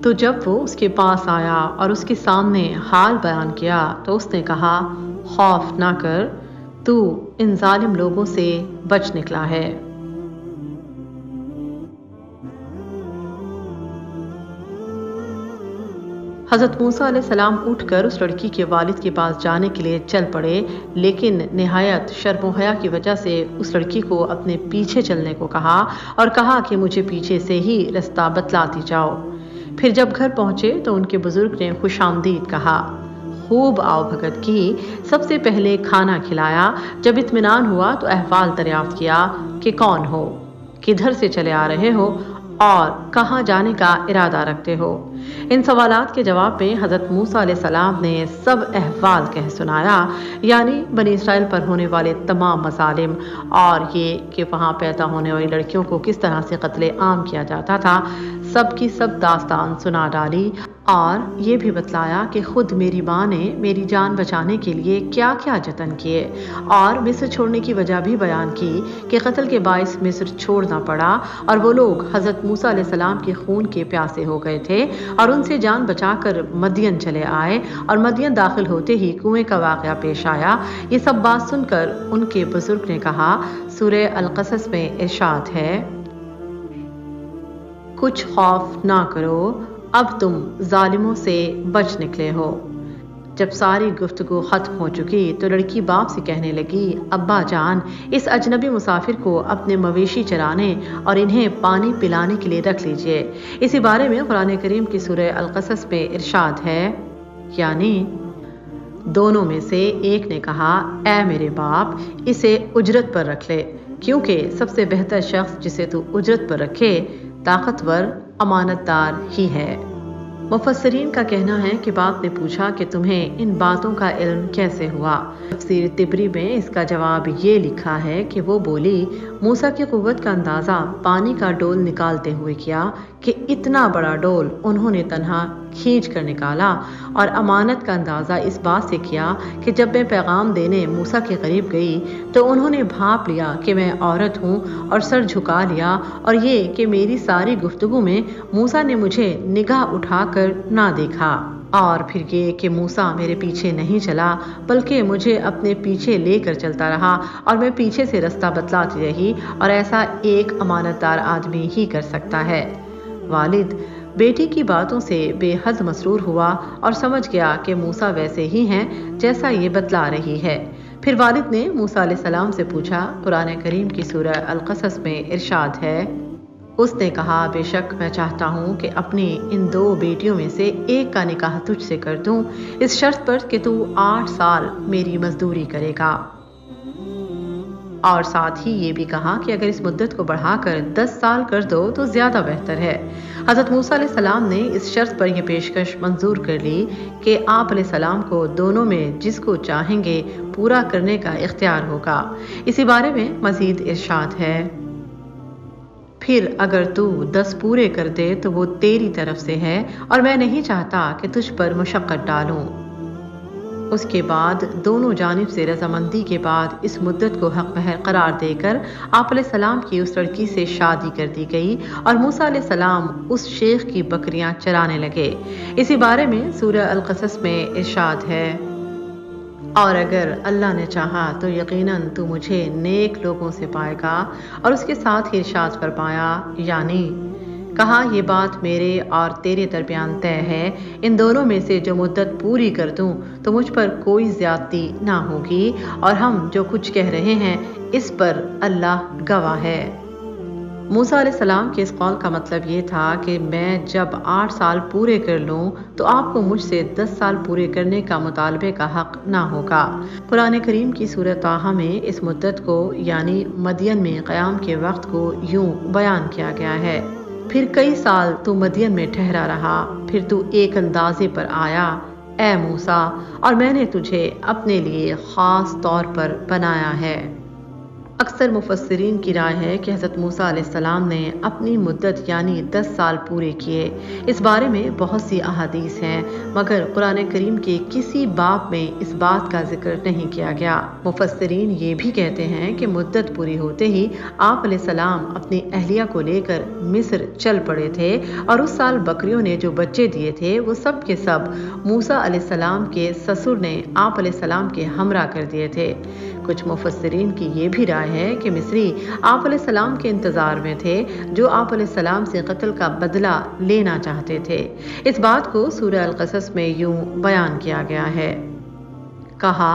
تو جب وہ اس کے پاس آیا اور اس کے سامنے حال بیان کیا تو اس نے کہا، خوف نہ کر، تو ان ظالم لوگوں سے بچ نکلا ہے۔ حضرت موسیٰ علیہ السلام اٹھ کر اس لڑکی کے والد کے پاس جانے کے لیے چل پڑے، لیکن نہایت شرم و حیا کی وجہ سے اس لڑکی کو اپنے پیچھے چلنے کو کہا اور کہا کہ مجھے پیچھے سے ہی رستہ بتلاتی جاؤ۔ پھر جب گھر پہنچے تو ان کے بزرگ نے خوش آمدید کہا، خوب آؤ بھگت کی، سب سے پہلے کھانا کھلایا۔ جب اطمینان ہوا تو احوال دریافت کیا کہ کون ہو، کدھر سے چلے آ رہے ہو اور کہاں جانے کا ارادہ رکھتے ہو۔ ان سوالات کے جواب میں حضرت موسیٰ علیہ السلام نے سب احوال کہہ سنایا، یعنی بنی اسرائیل پر ہونے والے تمام مظالم، اور یہ کہ وہاں پیدا ہونے والی لڑکیوں کو کس طرح سے قتل عام کیا جاتا تھا، سب کی سب داستان سنا ڈالی، اور یہ بھی بتلایا کہ خود میری ماں نے میری جان بچانے کے لیے کیا کیا جتن کیے، اور مصر چھوڑنے کی وجہ بھی بیان کی کہ قتل کے باعث مصر چھوڑنا پڑا، اور وہ لوگ حضرت موسیٰ علیہ السلام کے خون کے پیاسے ہو گئے تھے اور ان سے جان بچا کر مدین چلے آئے، اور مدین داخل ہوتے ہی کنویں کا واقعہ پیش آیا۔ یہ سب بات سن کر ان کے بزرگ نے کہا، سورہ القصص میں ارشاد ہے، کچھ خوف نہ کرو، اب تم ظالموں سے بچ نکلے ہو۔ جب ساری گفتگو ختم ہو چکی تو لڑکی باپ سے کہنے لگی، ابا جان، اس اجنبی مسافر کو اپنے مویشی چرانے اور انہیں پانی پلانے کے لیے رکھ لیجئے۔ اسی بارے میں قرآن کریم کی سورہ القصص میں ارشاد ہے، یعنی دونوں میں سے ایک نے کہا، اے میرے باپ، اسے اجرت پر رکھ لے، کیونکہ سب سے بہتر شخص جسے تو اجرت پر رکھے طاقتور امانت دار ہی ہے۔ مفسرین کا کہنا ہے کہ باپ نے پوچھا کہ تمہیں ان باتوں کا علم کیسے ہوا؟ تفسیر طبری میں اس کا جواب یہ لکھا ہے کہ وہ بولی، موسیٰ کی قوت کا اندازہ پانی کا ڈول نکالتے ہوئے کیا کہ اتنا بڑا ڈول انہوں نے تنہا کھینچ کر نکالا، اور امانت کا اندازہ اس بات سے کیا کہ جب میں پیغام دینے موسیٰ کے قریب گئی تو انہوں نے بھانپ لیا کہ میں عورت ہوں اور سر جھکا لیا، اور یہ کہ میری ساری گفتگو میں موسیٰ نے مجھے نگاہ اٹھا کر نہ دیکھا، اور پھر یہ کہ موسیٰ میرے پیچھے نہیں چلا بلکہ مجھے اپنے پیچھے لے کر چلتا رہا، اور میں پیچھے سے رستہ بتلاتی رہی، اور ایسا ایک امانت دار آدمی ہی کر سکتا ہے۔ والد بیٹی کی باتوں سے بے حد مسرور ہوا اور سمجھ گیا کہ موسیٰ ویسے ہی ہیں جیسا یہ بتلا رہی ہے۔ پھر والد نے موسیٰ علیہ السلام سے پوچھا، قرآن کریم کی سورہ القصص میں ارشاد ہے، اس نے کہا، بے شک میں چاہتا ہوں کہ اپنی ان دو بیٹیوں میں سے ایک کا نکاح تجھ سے کر دوں، اس شرط پر کہ تو 8 سال میری مزدوری کرے گا، اور ساتھ ہی یہ بھی کہا کہ اگر اس مدت کو بڑھا کر 10 سال کر دو تو زیادہ بہتر ہے۔ حضرت موسیٰ علیہ السلام نے اس شرط پر یہ پیشکش منظور کر لی کہ آپ علیہ السلام کو دونوں میں جس کو چاہیں گے پورا کرنے کا اختیار ہوگا۔ اسی بارے میں مزید ارشاد ہے، پھر اگر تو 10 پورے کر دے تو وہ تیری طرف سے ہے، اور میں نہیں چاہتا کہ تجھ پر مشقت ڈالوں۔ اس کے بعد دونوں جانب سے رضامندی کے بعد اس مدت کو حق مہر قرار دے کر آپ علیہ السلام کی اس لڑکی سے شادی کر دی گئی، اور موسیٰ علیہ السلام اس شیخ کی بکریاں چرانے لگے۔ اسی بارے میں سورہ القصص میں ارشاد ہے، اور اگر اللہ نے چاہا تو یقیناً تو مجھے نیک لوگوں سے پائے گا، اور اس کے ساتھ ہی ارشاد فرمایا، یعنی کہا، یہ بات میرے اور تیرے درمیان طے ہے، ان دونوں میں سے جو مدت پوری کر دوں تو مجھ پر کوئی زیادتی نہ ہوگی، اور ہم جو کچھ کہہ رہے ہیں اس پر اللہ گواہ ہے۔ موسیٰ علیہ السلام کے اس قول کا مطلب یہ تھا کہ میں جب 8 سال پورے کر لوں تو آپ کو مجھ سے 10 سال پورے کرنے کا مطالبے کا حق نہ ہوگا۔ قرآن کریم کی سورہ طٰہٰ میں اس مدت کو یعنی مدین میں قیام کے وقت کو یوں بیان کیا گیا ہے، پھر کئی سال تو مدین میں ٹھہرا رہا، پھر تو ایک اندازے پر آیا، اے موسیٰ، اور میں نے تجھے اپنے لیے خاص طور پر بنایا ہے۔ اکثر مفسرین کی رائے ہے کہ حضرت موسیٰ علیہ السلام نے اپنی مدت یعنی 10 سال پورے کیے۔ اس بارے میں بہت سی احادیث ہیں، مگر قرآن کریم کے کسی باب میں اس بات کا ذکر نہیں کیا گیا۔ مفسرین یہ بھی کہتے ہیں کہ مدت پوری ہوتے ہی آپ علیہ السلام اپنی اہلیہ کو لے کر مصر چل پڑے تھے، اور اس سال بکریوں نے جو بچے دیے تھے وہ سب کے سب موسیٰ علیہ السلام کے سسر نے آپ علیہ السلام کے ہمراہ کر دیے تھے۔ کچھ مفسرین کی یہ بھی رائے ہے کہ مصری آپ علیہ السلام کے انتظار میں تھے، جو آپ علیہ السلام سے قتل کا بدلہ لینا چاہتے تھے۔ اس بات کو سورہ القصص میں یوں بیان کیا گیا ہے، کہا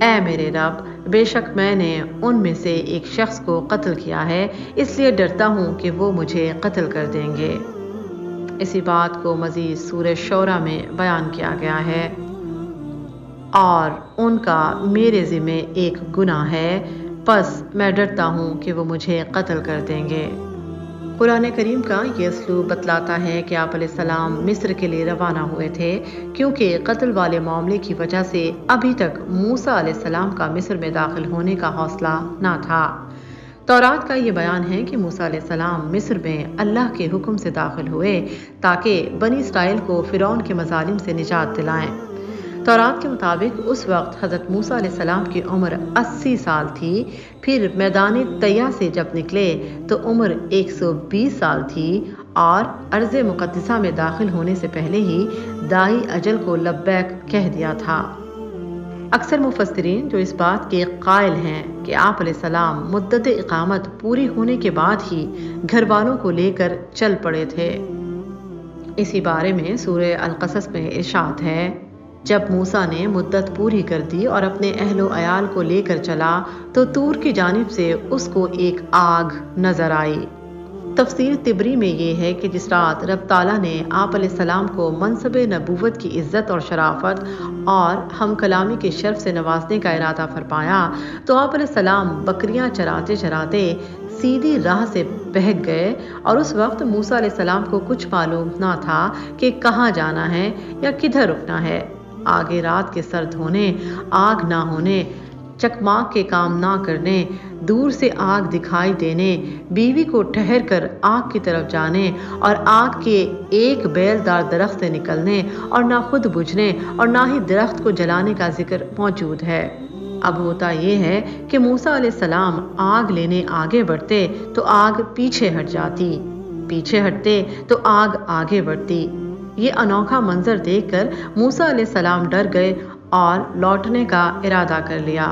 اے میرے رب، بے شک میں نے ان میں سے ایک شخص کو قتل کیا ہے، اس لیے ڈرتا ہوں کہ وہ مجھے قتل کر دیں گے۔ اسی بات کو مزید سورہ شعراء میں بیان کیا گیا ہے، اور ان کا میرے ذمے ایک گناہ ہے، پس میں ڈرتا ہوں کہ وہ مجھے قتل کر دیں گے۔ قرآن کریم کا یہ اسلوب بتلاتا ہے کہ آپ علیہ السلام مصر کے لیے روانہ ہوئے تھے، کیونکہ قتل والے معاملے کی وجہ سے ابھی تک موسیٰ علیہ السلام کا مصر میں داخل ہونے کا حوصلہ نہ تھا۔ تورات کا یہ بیان ہے کہ موسیٰ علیہ السلام مصر میں اللہ کے حکم سے داخل ہوئے تاکہ بنی اسرائیل کو فرعون کے مظالم سے نجات دلائیں۔ تورات کے مطابق اس وقت حضرت موسیٰ علیہ السلام کی عمر 80 سال تھی، پھر میدان طیہ سے جب نکلے تو عمر 120 سال تھی، اور ارض مقدسہ میں داخل ہونے سے پہلے ہی داعی اجل کو لبیک کہہ دیا تھا۔ اکثر مفسرین جو اس بات کے قائل ہیں کہ آپ علیہ السلام مدت اقامت پوری ہونے کے بعد ہی گھر والوں کو لے کر چل پڑے تھے۔ اسی بارے میں سورہ القصص میں ارشاد ہے، جب موسیٰ نے مدت پوری کر دی اور اپنے اہل و عیال کو لے کر چلا تو طور کی جانب سے اس کو ایک آگ نظر آئی۔ تفسیر طبری میں یہ ہے کہ جس رات رب تعالیٰ نے آپ علیہ السلام کو منصب نبوت کی عزت اور شرافت اور ہم کلامی کے شرف سے نوازنے کا ارادہ فرمایا، تو آپ علیہ السلام بکریاں چراتے چراتے سیدھی راہ سے بہک گئے، اور اس وقت موسیٰ علیہ السلام کو کچھ معلوم نہ تھا کہ کہاں جانا ہے یا کدھر رکنا ہے۔ آگے رات کے سرد ہونے، آگ نہ ہونے، چکماک کے کام نہ کرنے، دور سے آگ دکھائی دینے، بیوی کو ٹھہر کر آگ کی طرف جانے، اور آگ کے ایک بیل دار درخت سے نکلنے اور نہ خود بجھنے اور نہ ہی درخت کو جلانے کا ذکر موجود ہے۔ اب ہوتا یہ ہے کہ موسیٰ علیہ السلام آگ لینے آگے بڑھتے تو آگ پیچھے ہٹ جاتی، پیچھے ہٹتے تو آگ آگے بڑھتی۔ یہ انوکھا منظر دیکھ کر موسیٰ علیہ السلام ڈر گئے اور لوٹنے کا ارادہ کر لیا۔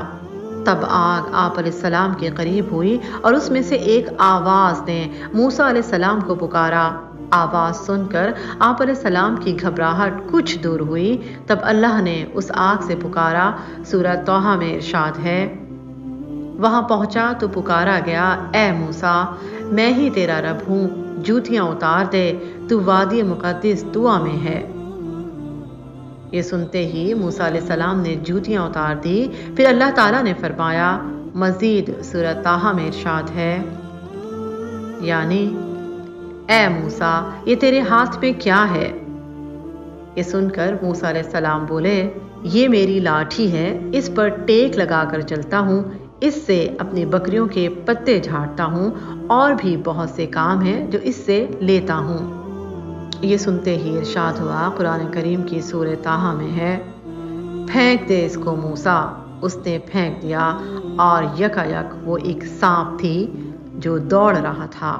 تب آگ آپ علیہ السلام کے قریب ہوئی، اور اس میں سے ایک آواز نے موسیٰ علیہ السلام کو پکارا۔ آواز سن کر آپ علیہ السلام کی گھبراہٹ کچھ دور ہوئی۔ تب اللہ نے اس آگ سے پکارا۔ سورہ طٰہٰ میں ارشاد ہے، وہاں پہنچا تو پکارا گیا، اے موسیٰ، میں ہی تیرا رب ہوں، جوتیاں اتار دے، تو وادی مقدس طویٰ میں ہے۔ یہ سنتے ہی موسیٰ علیہ السلام نے جوتیاں اتار دی۔ پھر اللہ تعالیٰ نے فرمایا، مزید سورہ طٰہٰ میں ارشاد ہے، یعنی اے موسیٰ، یہ تیرے ہاتھ میں کیا ہے؟ یہ سن کر موسیٰ علیہ السلام بولے، یہ میری لاٹھی ہے، اس پر ٹیک لگا کر چلتا ہوں، اس سے اپنی بکریوں کے پتے جھاڑتا ہوں، اور بھی بہت سے کام ہیں جو اس سے لیتا ہوں۔ یہ سنتے ہی ارشاد ہوا، قرآن کریم کی سورہ طٰہٰ میں ہے، پھینک دے اس کو موسیٰ۔ اس نے پھینک دیا، اور یکایک وہ ایک سانپ تھی جو دوڑ رہا تھا۔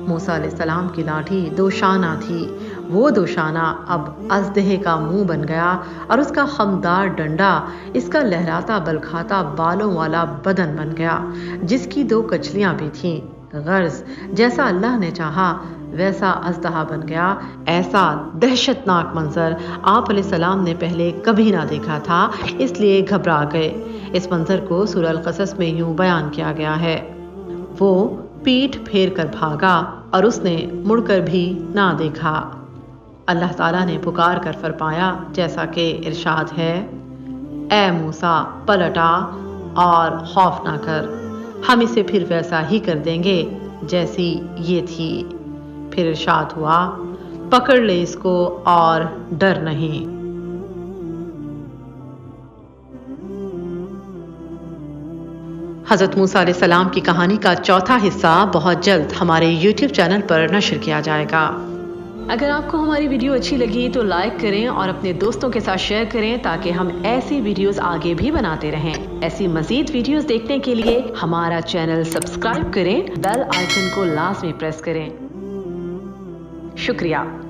موسیٰ علیہ السلام کی لاٹھی دوشانہ تھی، وہ دوشانہ اب اژدہے کا منہ بن گیا، اور اس کا خمدار ڈنڈا اس کا لہراتا بلکھاتا بالوں والا بدن بن گیا، جس کی 2 کچلیاں بھی تھیں۔ غرض جیسا اللہ نے چاہا ویسا اژدہا بن گیا۔ ایسا دہشت ناک منظر آپ علیہ السلام نے پہلے کبھی نہ دیکھا تھا، اس لیے گھبرا گئے۔ اس منظر کو سورہ القصص میں یوں بیان کیا گیا ہے، وہ پیٹھ پھیر کر بھاگا اور اس نے مڑ کر بھی نہ دیکھا۔ اللہ تعالیٰ نے پکار کر فرمایا، جیسا کہ ارشاد ہے، اے موسیٰ، پلٹ آ اور خوف نہ کر، ہم اسے پھر ویسا ہی کر دیں گے جیسی یہ تھی۔ پھر ارشاد ہوا، پکڑ لے اس کو اور ڈر نہیں۔ حضرت موسیٰ علیہ السلام کی کہانی کا چوتھا حصہ بہت جلد ہمارے یوٹیوب چینل پر نشر کیا جائے گا۔ اگر آپ کو ہماری ویڈیو اچھی لگی تو لائک کریں اور اپنے دوستوں کے ساتھ شیئر کریں تاکہ ہم ایسی ویڈیوز آگے بھی بناتے رہیں۔ ایسی مزید ویڈیوز دیکھنے کے لیے ہمارا چینل سبسکرائب کریں، بیل آئیکن کو لازمی پریس کریں۔ شکریہ۔